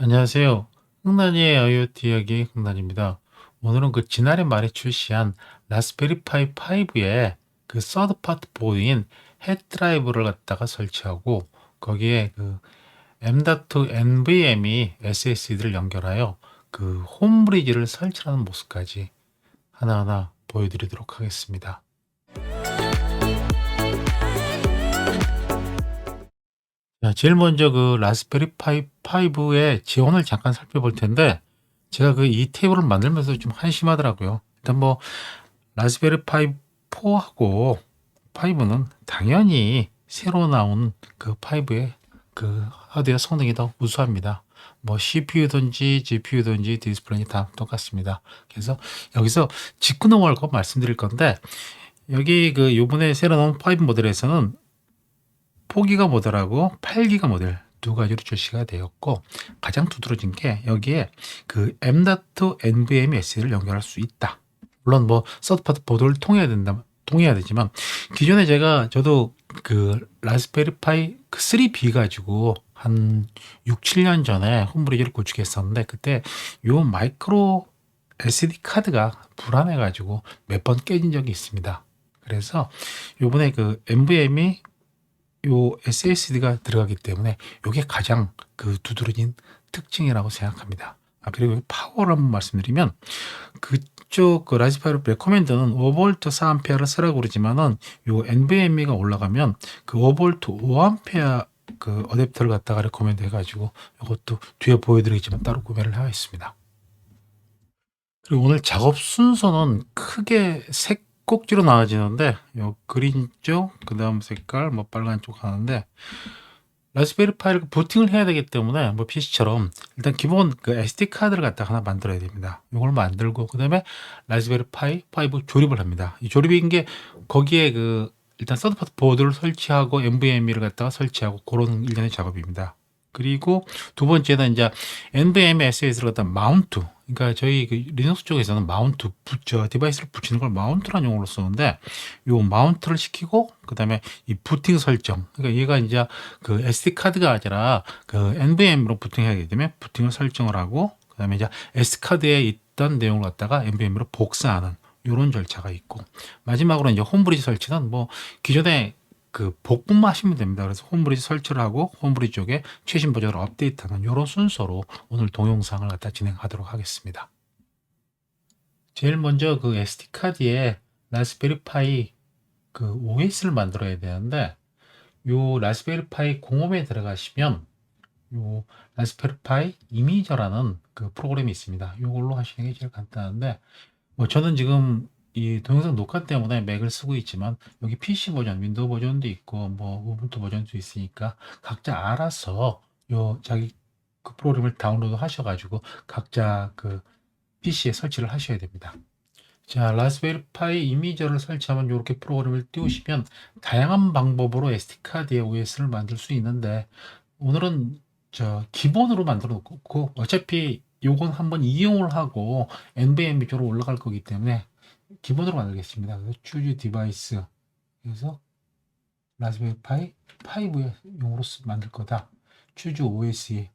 안녕하세요. 흥난이의 IoT 이야기 흥난입니다. 오늘은 그 지난해 말에 출시한 라스베리 파이 5에 그 서드 파트 보드인 헤드드라이브를 갖다가 설치하고 거기에 그 M.2 NVMe SSD를 연결하여 그 홈브리지를 설치하는 모습까지 하나하나 보여드리도록 하겠습니다. 자, 제일 먼저 그 라스베리 파이 5의 지원을 잠깐 살펴볼 텐데 제가 그 이 테이블을 만들면서 좀 한심하더라고요. 일단 뭐 라스베리 파이 4하고 5는 당연히 새로 나온 그 5의 그 하드웨어 성능이 더 우수합니다. 뭐 CPU든지 GPU든지 디스플레이 다 똑같습니다. 그래서 여기서 짚고 넘어갈 거 말씀드릴 건데 여기 그 요번에 새로 나온 5 모델에서는 4기가 모델하고 8기가 모델 두 가지로 출시가 되었고 가장 두드러진 게 여기에 그 M.2 NVMe SSD를 연결할 수 있다. 물론 뭐 서드파트 보드를 통해야 되지만 기존에 저도 그 라스베리 파이 그 3B 가지고 한 6, 7년 전에 홈브리지를 구축했었는데 그때 요 마이크로 SD 카드가 불안해 가지고 몇 번 깨진 적이 있습니다. 그래서 요번에 그 NVMe 요 SSD가 들어가기 때문에 요게 가장 그 두드러진 특징이라고 생각합니다. 그리고 파워를 한번 말씀드리면 그쪽 그 라즈베리 레코멘드는 5V 4A를 쓰라고 그러지만은 요 NVMe가 올라가면 그 5V 5A 그 어댑터를 갖다가 레코멘드 해가지고 이것도 뒤에 보여드리겠지만 따로 구매를 하였습니다. 그리고 오늘 작업 순서는 크게 색 꼭지로 나눠지는데 요 그린 쪽, 그다음 색깔, 뭐 빨간 쪽 하는데 라즈베리 파이를 부팅을 해야 되기 때문에 뭐 PC처럼 일단 기본 그 SD 카드를 갖다가 하나 만들어야 됩니다. 이걸 만들고 그다음에 라즈베리 파이 5 조립을 합니다. 이 조립인 게 거기에 그 일단 서드파트 보드를 설치하고 NVMe를 갖다가 설치하고 그런 일련의 작업입니다. 그리고 두 번째는 이제 NVMe SSD를 갖다 마운트. 그러니까 저희 그 리눅스 쪽에서는 마운트 디바이스를 붙이는 걸 마운트라는 용어로 쓰는데 요 마운트를 시키고 그다음에 이 부팅 설정. 그러니까 얘가 이제 그 SD 카드가 아니라 그 NVMe로 부팅하게 되면 부팅을 설정을 하고 그다음에 이제 SD 카드에 있던 내용을 갖다가 NVMe로 복사하는 요런 절차가 있고 마지막으로 이제 홈브리지 설치는 뭐 기존에 그 복붙만 하시면 됩니다. 그래서 홈브리지 설치를 하고 홈브리지 쪽에 최신 버전을 업데이트하는 이런 순서로 오늘 동영상을 갖다 진행하도록 하겠습니다. 제일 먼저 그 SD 카드에 라스베리 파이 그 OS를 만들어야 되는데 요 라스베리 파이 공홈에 들어가시면 요 라스베리 파이 이미저라는 그 프로그램이 있습니다. 요걸로 하시는 게 제일 간단한데 뭐 저는 지금 이 동영상 녹화 때문에 맥을 쓰고 있지만 여기 PC 버전, 윈도우 버전도 있고 뭐 우분투 버전도 있으니까 각자 알아서 요 자기 그 프로그램을 다운로드 하셔가지고 각자 그 PC에 설치를 하셔야 됩니다. 자, 라스베리 파이 이미저를 설치하면 이렇게 프로그램을 띄우시면 다양한 방법으로 SD 카드에 OS를 만들 수 있는데 오늘은 저 기본으로 만들어 놓고 어차피 요건 한번 이용을 하고 NVMe 쪽으로 올라갈 거기 때문에 기본으로 만들겠습니다. 그래서 choose device 그래서 라즈베리 파이 5의 용으로 만들 거다. choose OS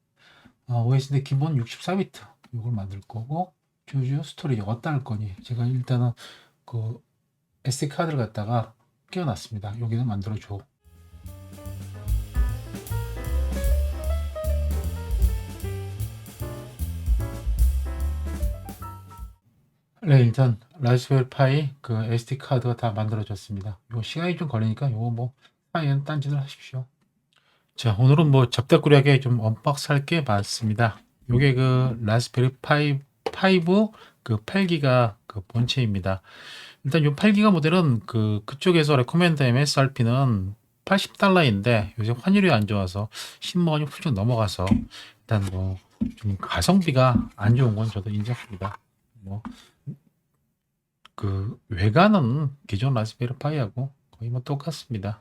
OS인데 기본 64비트 이걸 만들 거고 choose 스토리지 어디다 할 거니 제가 일단은 그 SD 카드를 갖다가 끼워놨습니다. 여기는 만들어줘. 네, 일단 라즈베리 파이 그 SD 카드가 다 만들어졌습니다. 요 시간이 좀 걸리니까 요거 뭐 사이엔 딴짓을 하십시오. 자, 오늘은 뭐 잡다구리하게 좀 언박스할 게 많습니다. 요게 그 라즈베리 파이 5 그 8기가 그 본체입니다. 일단 요 8기가 모델은 그쪽에서 레코멘드 MSRP는 $80인데 요새 환율이 안 좋아서 10만 원이 훌쩍 넘어가서 일단 뭐 좀 가성비가 안 좋은 건 저도 인정합니다. 뭐 그 외관은 기존 라즈베리 파이하고 거의 뭐 똑같습니다.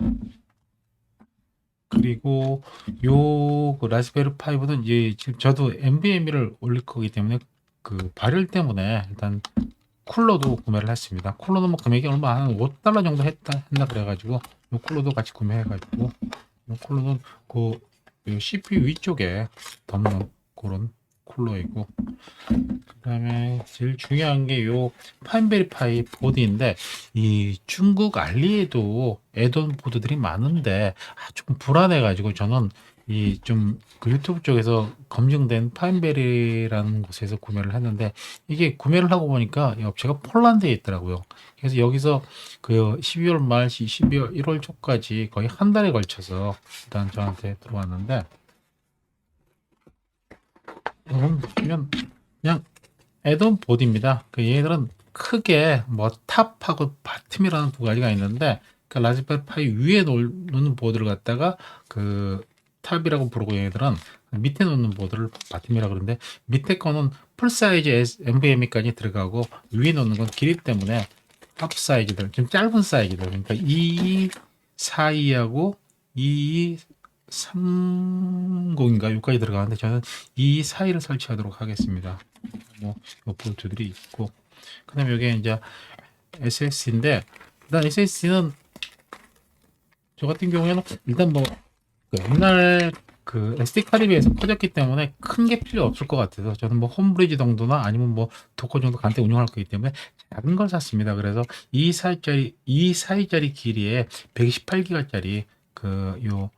그리고 요 라즈베리 파이보는 이제 지금 저도 NVMe를 올릴 거기 때문에 그 발열 때문에 일단 쿨러도 구매를 했습니다. 쿨러는 뭐 금액이 얼마 한 $5 정도 했나 그래가지고 요 쿨러도 같이 구매해가지고 요 쿨러는 그 CPU 위쪽에 덮는 그런 쿨러이고, 그다음에 제일 중요한 게 요 파인베리파이 보드인데, 이 중국 알리에도 애돈 보드들이 많은데 조금 불안해 가지고 저는 이 좀 그 유튜브 쪽에서 검증된 파인베리라는 곳에서 구매를 했는데, 이게 구매를 하고 보니까 이 업체가 폴란드에 있더라고요. 그래서 여기서 그 12월 말 12월 1월 초까지 거의 한 달에 걸쳐서 일단 저한테 들어왔는데, 여러분 보시면 그냥 애돈 보드입니다. 그 얘들은 크게 뭐 탑하고 바텀이라는 두 가지가 있는데, 그 라즈베리 파이 위에 놓는 보드를 갖다가 그 탑이라고 부르고, 얘들은 밑에 놓는 보드를 바텀이라고 그러는데, 밑에 거는 풀 사이즈 NVMe까지 들어가고, 위에 놓는 건 길이 때문에 탑 사이즈들, 좀 짧은 사이즈들, 그러니까 2242하고 2230인가 여기까지 들어가는데, 저는 이 사이를 설치하도록 하겠습니다. 뭐 보트들이 있고, 그다음에 여기 이제 SSD인데, 일단 SSD는 저 같은 경우에는 일단 뭐 옛날 그 SD 카드에 비해서 커졌기 때문에 큰 게 필요 없을 것 같아서, 저는 뭐 홈브리지 정도나 아니면 뭐 도커 정도 간단히 운영할 거기 때문에 작은 걸 샀습니다. 그래서 이 사이짜리 길이에 128기가짜리 그 요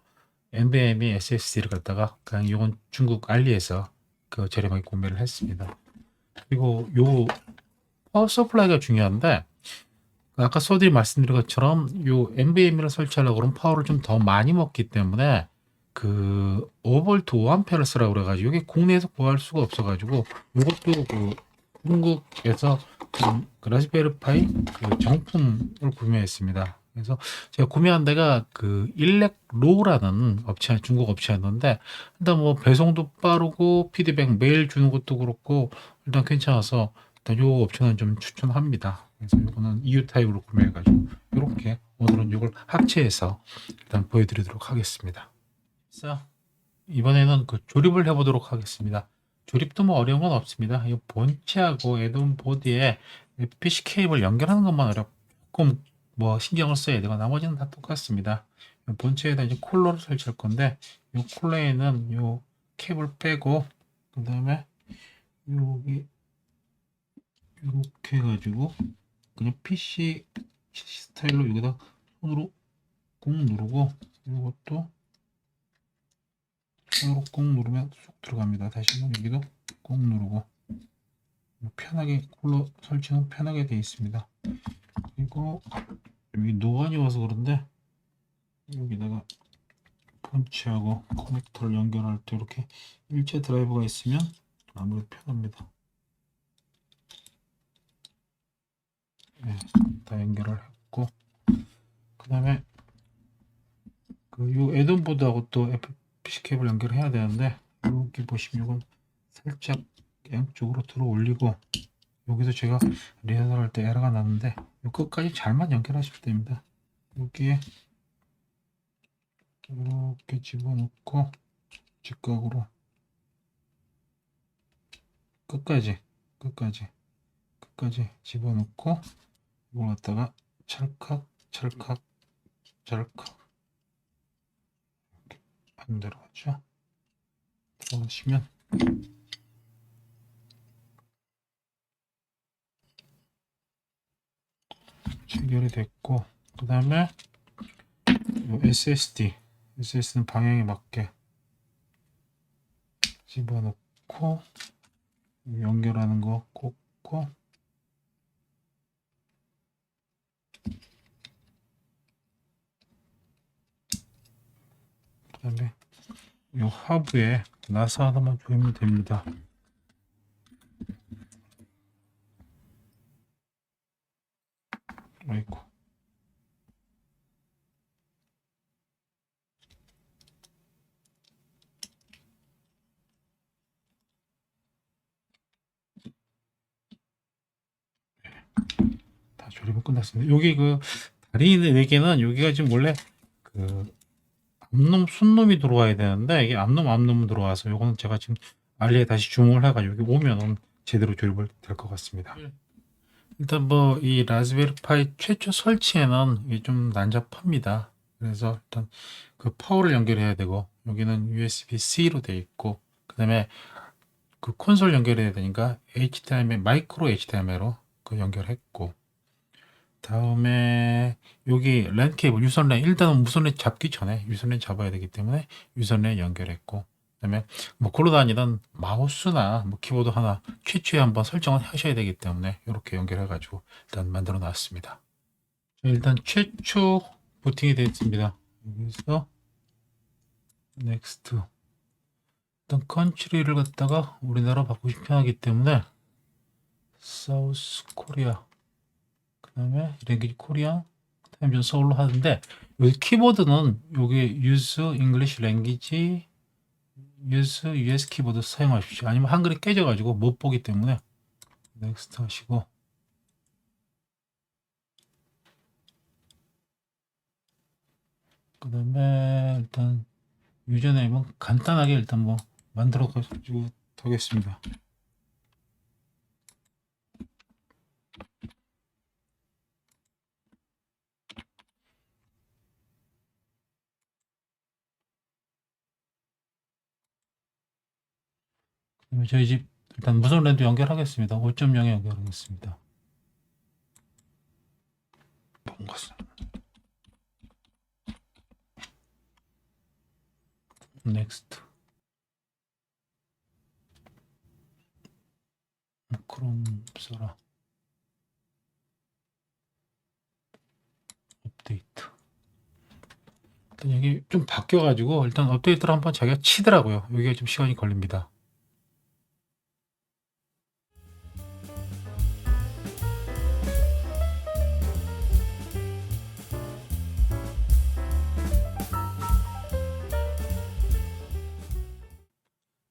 NVMe SSD를 갖다가 그냥 요건 중국 알리에서 그 저렴하게 구매를 했습니다. 그리고 요 파워 서플라이가 중요한데, 아까 소들이 말씀드린 것처럼 요 NVMe를 설치하려고 그러면 파워를 좀 더 많이 먹기 때문에 그 5V 5A를 쓰라고 그래가지고, 이게 국내에서 구할 수가 없어가지고, 이것도 그 중국에서 그 라즈베리 파이 그 정품을 구매했습니다. 그래서 제가 구매한 데가 그 일렉로라는 업체, 중국 업체였는데, 일단 뭐 배송도 빠르고 피드백 메일 주는 것도 그렇고 일단 괜찮아서 일단 요 업체는 좀 추천합니다. 그래서 이거는 EU 타입으로 구매해가지고 이렇게 오늘은 이걸 합체해서 일단 보여드리도록 하겠습니다. 자, 이번에는 그 조립을 해보도록 하겠습니다. 조립도 뭐 어려운 건 없습니다. 이 본체하고 애돈 보드에 PC 케이블 연결하는 것만 조금 뭐 신경을 써야 되고, 나머지는 다 똑같습니다. 본체에다 이제 쿨러를 설치할 건데, 이 쿨러에는 이 케이블 빼고, 그 다음에 여기 이렇게 해가지고 그냥 PC 스타일로 여기다 손으로 꾹 누르고, 이것도 손으로 꾹 누르면 쏙 들어갑니다. 다시 한번 여기도 꾹 누르고, 편하게 쿨러 설치는 편하게 되어 있습니다. 그리고 여기 노안이 와서 그런데 여기다가 펀치하고 커넥터를 연결할 때 이렇게 일체 드라이버가 있으면 아무래도 편합니다. 네, 다 연결을 했고, 그 다음에 요 애돈 보드하고 또 PC 케이블 연결해야 되는데, 여기 보시면 이건 살짝 양쪽으로 들어 올리고, 여기서 제가 리허설 할 때 에러가 났는데 요 끝까지 잘만 연결하시면 됩니다. 여기에 이렇게 집어넣고 직각으로 끝까지 집어넣고, 이걸 갖다가 찰칵 이렇게 반대로 하죠. 들어가시면 체결이 됐고, 그 다음에 SSD는 방향에 맞게 집어넣고 연결하는 거 꽂고, 그 다음에 이 하부에 나사 하나만 조이면 됩니다. 아이고, 다 조립은 끝났습니다. 여기 그 다리 4개는 여기가 지금 원래 그 앞놈 순놈이 들어와야 되는데, 이게 앞놈 들어와서 요거는 제가 지금 알리에 다시 주문을 해가지고 여기 오면은 제대로 조립을 될 것 같습니다. 일단 뭐 이 라즈베리 파이 최초 설치에는 이게 좀 난잡합니다. 그래서 일단 그 파워를 연결해야 되고, 여기는 USB-C로 되어 있고, 그 다음에 그 콘솔 연결해야 되니까 HDMI 마이크로 HDMI로 그 연결했고, 다음에 여기 랜 케이블 유선랜, 일단은 무선랜 잡기 전에 유선랜 잡아야 되기 때문에 유선랜 연결했고, 그다음에 뭐 굴러다니던 마우스나 뭐 키보드 하나 최초에 한번 설정을 하셔야 되기 때문에 이렇게 연결해 가지고 일단 만들어 놨습니다. 일단 최초 부팅이 되어 있습니다. 여기서 넥스트, 일단 컨트리를 갖다가 우리나라 바꾸기 편하기 때문에 사우스 코리아, 그 다음에 랭귀지 코리아, 타임존 서울로 하는데, 여기 키보드는 여기 use English language, use US 키보드 사용하십시오. 아니면 한글이 깨져가지고 못 보기 때문에 넥스트 하시고, 그 다음에 일단 유저네임은 간단하게 일단 뭐 만들어 가지고 하겠습니다. 그다음에 저희 집 일단 무선 랜드 연결하겠습니다. 5.0에 연결하겠습니다. 뭔가 넥스트, 크롬 써라, 업데이트. 일단 여기 좀 바뀌어가지고 일단 업데이트를 한번 자기가 치더라고요. 여기가 좀 시간이 걸립니다.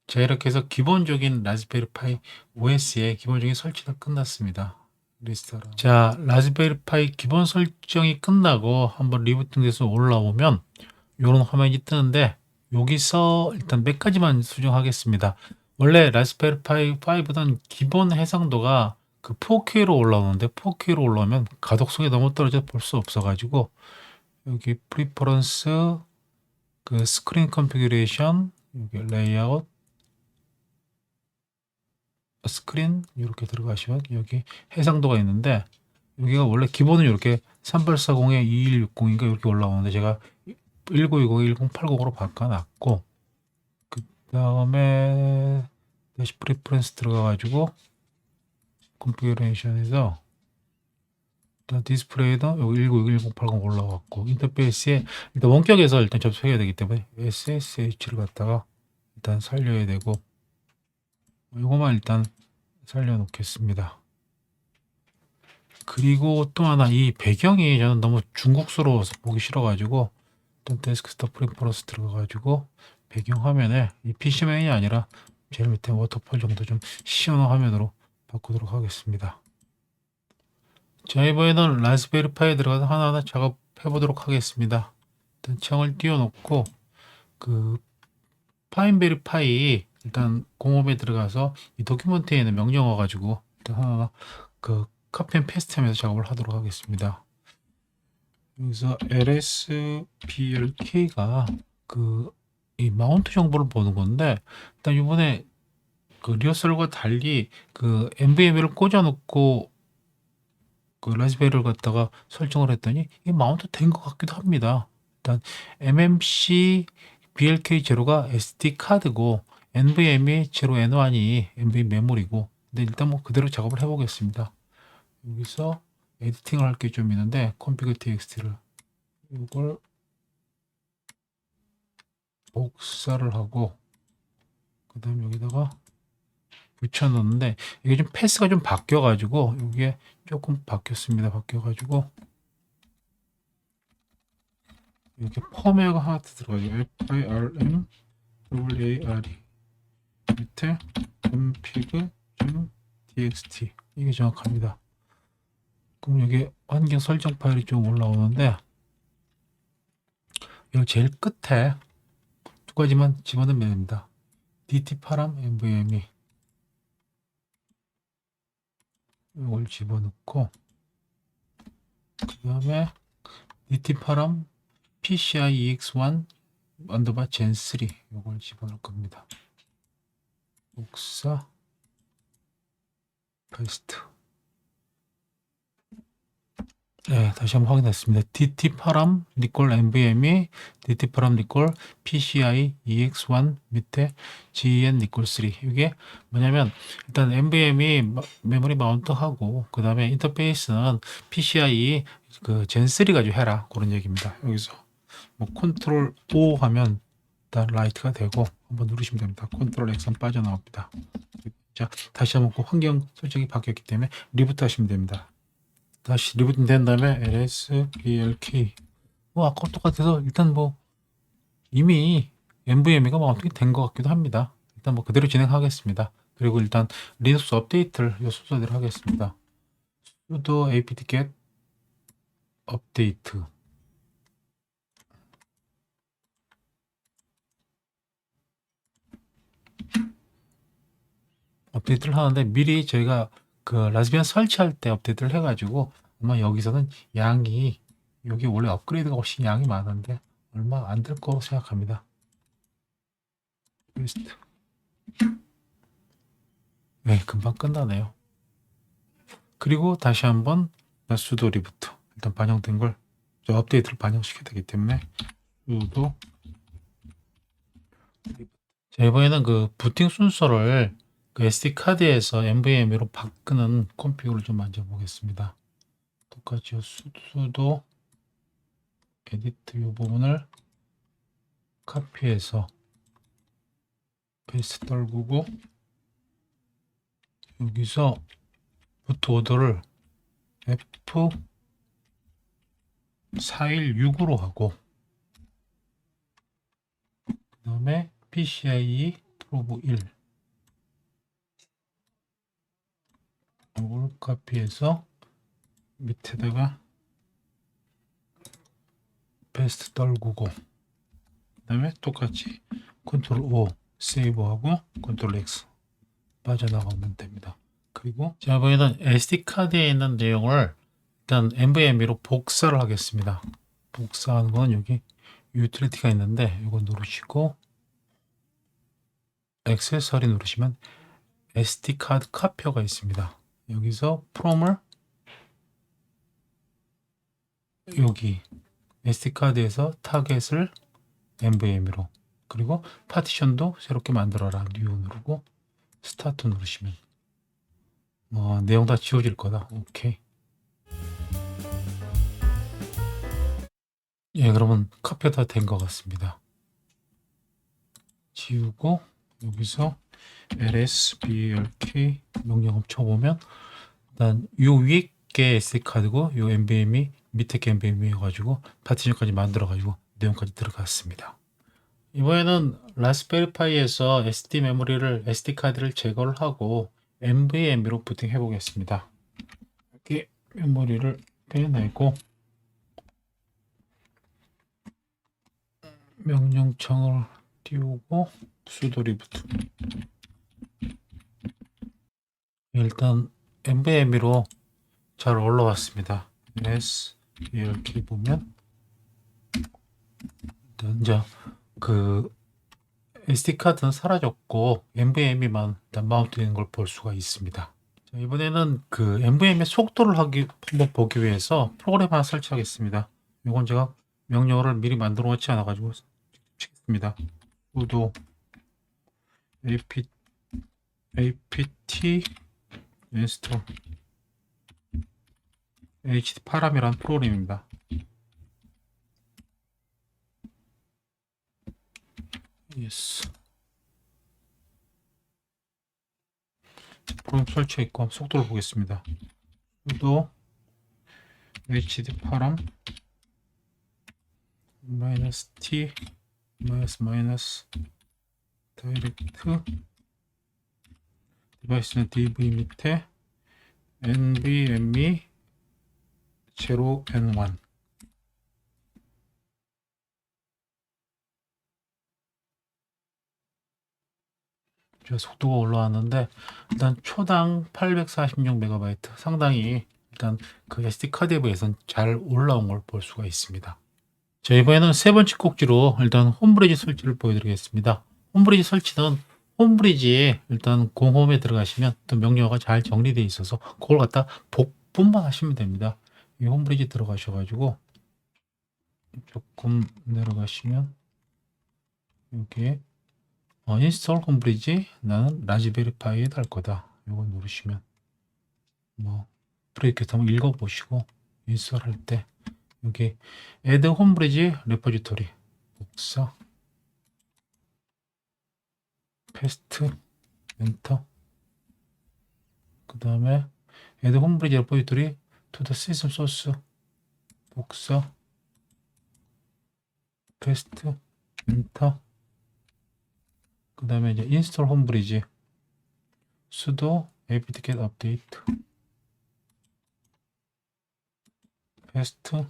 자, 이렇게 해서 기본적인 라즈베리 파이 OS의 기본적인 설치가 끝났습니다. 리스트하라. 자, 라즈베리 파이 기본 설정이 끝나고 한번 리부팅돼서 올라오면 이런 화면이 뜨는데, 여기서 일단 몇 가지만 수정하겠습니다. 원래 라즈베리 파이 5는 기본 해상도가 그 4K로 올라오는데, 4K로 올라오면 가독성이 너무 떨어져 볼 수 없어가지고, 여기 프리퍼런스, 그 스크린 컨피그레이션, 여기 레이아웃, 스크린 이렇게 들어가시면 여기 해상도가 있는데, 여기가 원래 기본은 이렇게 3840에 2160인가 이렇게 올라오는데, 제가 1920, 1080으로 바꿔놨고, 그 다음에 다시 프리퍼런스 들어가가지고 컨피그레이션에서 일단 디스플레이도 여기 1920, 1080 올라왔고, 인터페이스에 일단 원격에서 일단 접속해야 되기 때문에 SSH를 갖다가 일단 살려야 되고, 이거만 일단 살려놓겠습니다. 그리고 또 하나, 이 배경이 저는 너무 중국스러워서 보기 싫어가지고 일단 데스크톱 프리퍼런스 들어가가지고 배경 화면에 이 PC맨이 아니라 제일 밑에 워터폴 정도 좀 시원한 화면으로 바꾸도록 하겠습니다. 자, 이번에는 라즈베리 파이에 들어가서 하나하나 작업해 보도록 하겠습니다. 일단 창을 띄워놓고 그 파인베리 파이 일단 공업에 들어가서 이 도큐멘트에 있는 명령어 가지고 일단 하나하나 그 카피 앤 페스트하면서 작업을 하도록 하겠습니다. 여기서 lsblk가 그 이 마운트 정보를 보는 건데, 일단 이번에 그 리허설과 달리 그 NVMe를 꽂아놓고 그 라즈베리를 갖다가 설정을 했더니 이게 마운트 된 것 같기도 합니다. 일단 MMC BLK0가 SD 카드고, NVMe 0N1이 NVMe 메모리고, 근데 일단 뭐 그대로 작업을 해보겠습니다. 여기서 에디팅을 할 게 좀 있는데, config txt를 이걸 복사를 하고, 그 다음 여기다가 붙여넣는데, 이게 좀 패스가 좀 바뀌어가지고 이게 조금 바뀌었습니다. 바뀌어가지고 이렇게 펌웨어가 하나 들어가요. FIRM WARE 밑에 config txt, 이게 정확합니다. 그럼 여기 환경 설정 파일이 좀 올라오는데, 여기 제일 끝에 두 가지만 집어넣으면 됩니다. dt파람 NVMe 이걸 집어넣고, 그 다음에 dt파람 PCI EX1 언더바 젠3 이걸 집어넣을 겁니다. 복사 페이스트. 네, 다시 한번 확인했습니다. DT8RAM 니콜 NVMe, DT8RAM 니콜 PCI EX1 밑에 GN 니콜 3. 이게 뭐냐면 일단 NVMe 메모리 마운트하고 그 다음에 인터페이스는 PCI 그 젠3 가지고 해라 그런 얘기입니다. 여기서 뭐 컨트롤 O 하면 일단 라이트가 되고 한번 누르시면 됩니다. 컨트롤 X는 빠져나옵니다. 자, 다시 한번 그 환경 설정이 바뀌었기 때문에 리부트 하시면 됩니다. 다시 리부팅 된 다음에 ls blk 뭐 아까 똑같아서 일단 뭐 이미 NVMe가 마운팅이 된 것 같기도 합니다. 일단 뭐 그대로 진행하겠습니다. 그리고 일단 리눅스 업데이트를 요 순서대로 하겠습니다. sudo apt-get 업데이트. 업데이트를 하는데 미리 저희가 그 라즈베리아 설치할 때 업데이트를 해가지고 아마 여기서는 양이 여기 원래 업그레이드가 훨씬 양이 많은데 얼마 안 될 거로 생각합니다. 리스트. 네, 금방 끝나네요. 그리고 다시 한번 sudo 리부트. 일단 반영된 걸 업데이트를 반영시켜야 되기 때문에 sudo 리부트. 자, 이번에는 그 부팅 순서를 그 SD 카드에서 NVMe로 바꾸는 콘피그를 좀 만져보겠습니다. 똑같이 sudo 에디트 이 부분을 카피해서 페이스트 떨구고 여기서 부트 오더를 F416으로 하고 그 다음에 PCIe 프로브 1 이걸 카피해서 밑에다가 페이스트 떨구고 그 다음에 똑같이 컨트롤 O 세이브하고 컨트롤 X 빠져나가면 됩니다. 그리고 자, 이번에는 SD카드에 있는 내용을 일단 NVMe로 복사를 하겠습니다. 복사하는 건 여기 유틸리티가 있는데 이거 누르시고 액세서리 누르시면 SD카드 카피어가 있습니다. 여기서 프롬을 여기 SD카드에서 타겟을 NVMe로 그리고 파티션도 새롭게 만들어라 뉴 누르고 스타트 누르시면 내용 다 지워질 거다. 오케이. 예, 그러면 카피가 다 된 것 같습니다. 지우고 여기서 ls blk 명령음 쳐보면 일단 요 위에 게 SD카드고 요 NVMe 밑에 게 NVMe 해가지고 파티션까지 만들어가지고 내용까지 들어갔습니다. 이번에는 라스베리파이에서 SD 메모리를 SD카드를 제거를 하고 NVMe로 부팅해 보겠습니다. 이렇게 메모리를 빼내고 명령창을 띄우고 sudo 리부트. 일단 NVMe로 잘 올라왔습니다. ls 이렇게 보면 일단 이제 그 SD카드는 사라졌고 NVMe만 일단 마운트되는 걸 볼 수가 있습니다. 자, 이번에는 그 NVMe 속도를 한번 보기 위해서 프로그램 하나 설치하겠습니다. 이건 제가 명령어를 미리 만들어 놓지 않아 가지고 치겠습니다. sudo apt install HD8RAM이라는 프로그램입니다. yes. 프로그램 설치했고 속도를 보겠습니다. sudo HD8RAM -t 다이렉트 디바이스는 DV 밑에 NVMe 0N1 속도가 올라왔는데 일단 초당 846MB 상당히 일단 그 SD 카드에 비해서는 잘 올라온 걸 볼 수가 있습니다. 자, 이번에는 세 번째 꼭지로 일단 홈브리지 설치를 보여드리겠습니다. 홈브리지 설치는 홈브리지에 일단 공홈에 들어가시면 또 명령어가 잘 정리되어 있어서 그걸 갖다 복붙만 하시면 됩니다. 이 홈브리지 들어가셔 가지고 조금 내려가시면 여기에 인스톨 홈브리지 나는 라즈베리 파이에 달 거다. 이거 누르시면 뭐 이렇게 한번 읽어보시고 인스톨할 때 여기 add 홈브리지 레포지토리 복사 패스트 엔터 그 다음에 add 홈브리지 레포지토리 to the system source 복사 패스트 엔터 그 다음에 이제 인스톨 홈브리지 sudo apt-get update 패스트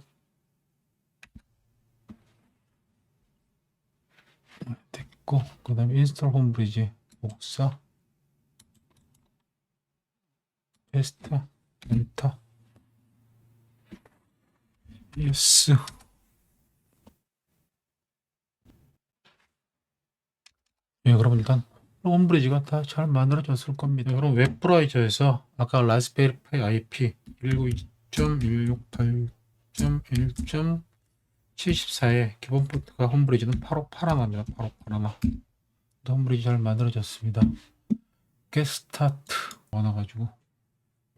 됐고 그 다음에 인스톨 홈브리지 복사 패스트 엔터 예스 예, 그럼 일단 홈브리지가 다 잘 만들어졌을 겁니다. 네, 그럼 웹브라우저에서 아까 라즈베리 파이 IP 192.168.1.74의 기본 포트가 홈브리지는 858하나입니다. 858하나. 홈브리지 잘 만들어졌습니다. get start 많아가지고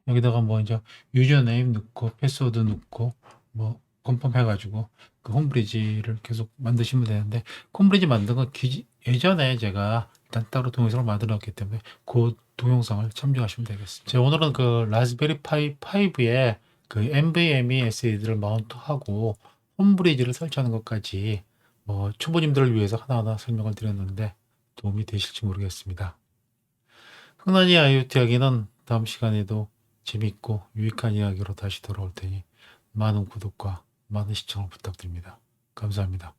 여기다가 뭐 이제 유저네임 넣고 패스워드 넣고 뭐 컨펌 해가지고 그 홈브리지를 계속 만드시면 되는데 홈브리지 만든 건 예전에 제가 일단 따로 동영상을 만들었기 때문에 그 동영상을 참조하시면 되겠습니다. 제가 오늘은 그 라즈베리 파이 5에 그 NVMe SSD를 마운트하고 홈브리지를 설치하는 것까지 뭐 초보님들을 위해서 하나하나 설명을 드렸는데 도움이 되실지 모르겠습니다. 흥난이 IoT 이야기는 다음 시간에도 재밌고 유익한 이야기로 다시 돌아올 테니 많은 구독과 많은 시청을 부탁드립니다. 감사합니다.